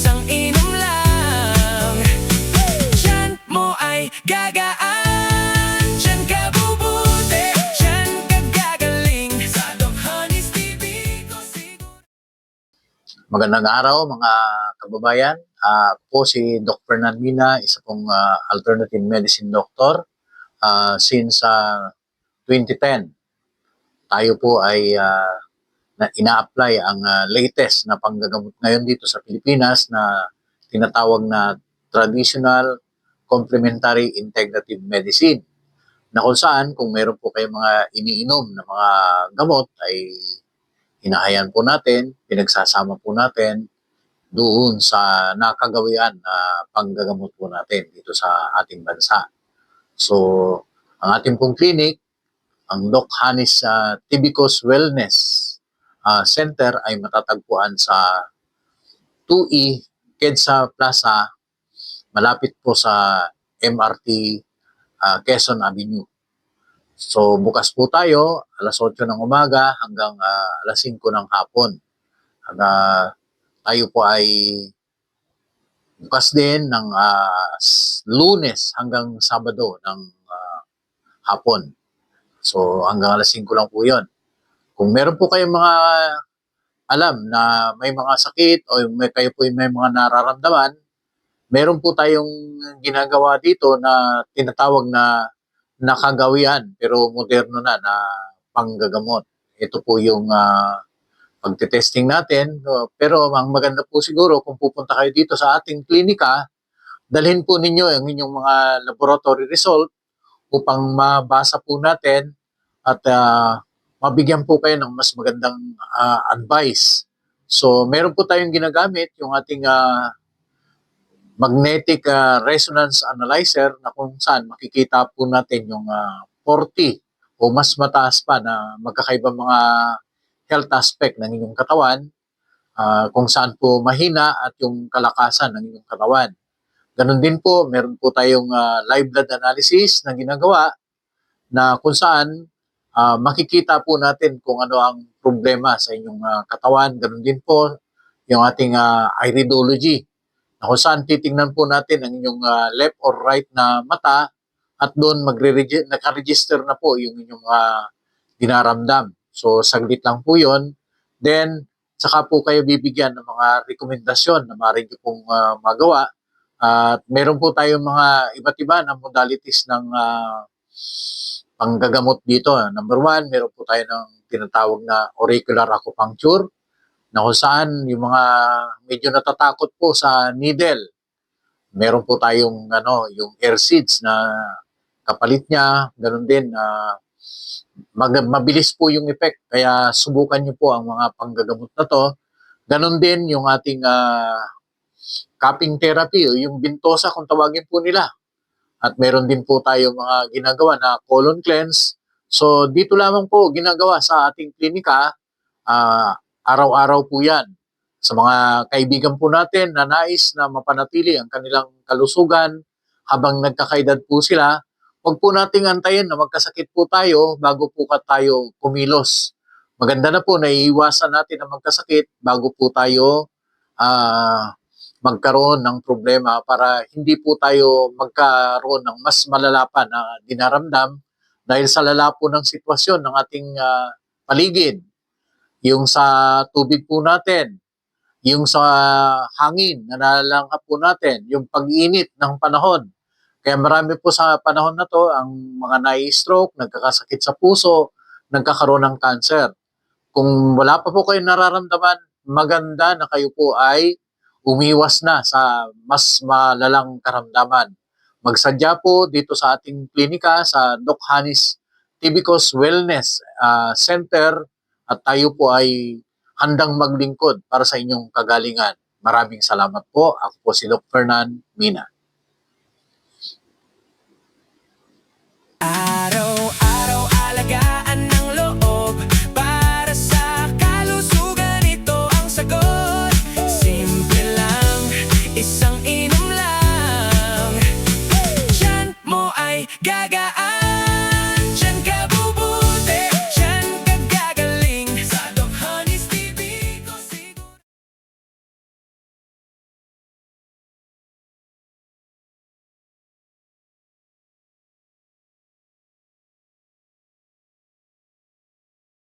isang inom lang. Tiyan mo ay gagaan, tiyan ka bubuti, tiyan ka gagaling. Sa Doc Honey's TV ko siguro. Magandang araw mga kababayan. Po si Dr. Fernan Mina, isa pong alternative medicine doctor. Since 2010, tayo po ay ina-apply ang latest na panggagamot ngayon dito sa Pilipinas na tinatawag na traditional complementary integrative medicine, na kung saan kung meron po kayong mga iniinom na mga gamot ay hinahayan po natin, pinagsasama po natin doon sa nakagawian na panggagamot po natin dito sa ating bansa. So, ang ating pong clinic, ang Doc Honey's Tibicos Wellness Center ay matatagpuan sa 2E Quezon Plaza, malapit po sa MRT Quezon Avenue. So, bukas po tayo, alas 8 ng umaga hanggang alas 5 ng hapon. Tayo po ay bukas din ng Lunes hanggang Sabado ng hapon. So, hanggang alas 5 lang po yun. Kung meron po kayong mga alam na may mga sakit o kayo po may mga nararamdaman, meron po tayong ginagawa dito na tinatawag na nakagawian pero moderno na panggagamot. Ito po yung pagte-testing natin. Pero ang maganda po siguro kung pupunta kayo dito sa ating klinika, dalhin po ninyo ang inyong mga laboratory result upang mabasa po natin at mabigyan po kayo ng mas magandang advice. So meron po tayong ginagamit yung ating magnetic resonance analyzer na kung saan makikita po natin yung 40 o mas mataas pa na magkakaibang mga health aspect ng inyong katawan, kung saan po mahina at yung kalakasan ng inyong katawan. Ganun din po, meron po tayong live blood analysis na ginagawa na kung saan makikita po natin kung ano ang problema sa inyong katawan. Ganun din po yung ating iridology, na kung saan titingnan po natin ang inyong left or right na mata at doon nakaregister na po yung inyong dinaramdam. So, saglit lang po yun. Then, saka po kayo bibigyan ng mga rekomendasyon na maaari nyo pong magawa. At meron po tayong mga iba't iba na modalities ng panggagamot dito. Number 1, meron po tayo ng tinatawag na auricular acupuncture, na kung saan yung mga medyo natatakot po sa needle, meron po tayong yung air seeds na kapalit niya, ganun din, mabilis po yung effect, kaya subukan niyo po ang mga panggagamot na to. Ganun din yung ating cupping therapy, o yung bintosa kung tawagin po nila. At meron din po tayo mga ginagawa na colon cleanse. So dito lamang po ginagawa sa ating klinika, araw-araw po yan. Sa mga kaibigan po natin na nais na mapanatili ang kanilang kalusugan habang nagkakaedad po sila, huwag po nating antayin na magkasakit po tayo bago po tayo kumilos. Maganda na po na iiwasan natin na magkasakit bago po tayo magkaroon ng problema, para hindi po tayo magkaroon ng mas malala pa na dinaramdam dahil sa lala po ng sitwasyon ng ating paligid. Yung sa tubig po natin, yung sa hangin na nalanghap po natin, yung pag-init ng panahon. Kaya marami po sa panahon na to ang mga nai-stroke, nagkakasakit sa puso, nagkakaroon ng cancer. Kung wala pa po kayo nararamdaman, maganda na kayo po ay umiwas na sa mas malalang karamdaman. Magsadya po dito sa ating klinika sa Doc Honey's Tibicos Wellness Center, at tayo po ay handang maglingkod para sa inyong kagalingan. Maraming salamat po. Ako po si Dr. Fernan Mina. Araw-araw alagaan ng loob, para sa kalusugan ito ang sagot. Simple lang, isang inom lang. Tiyan mo ay gagaan.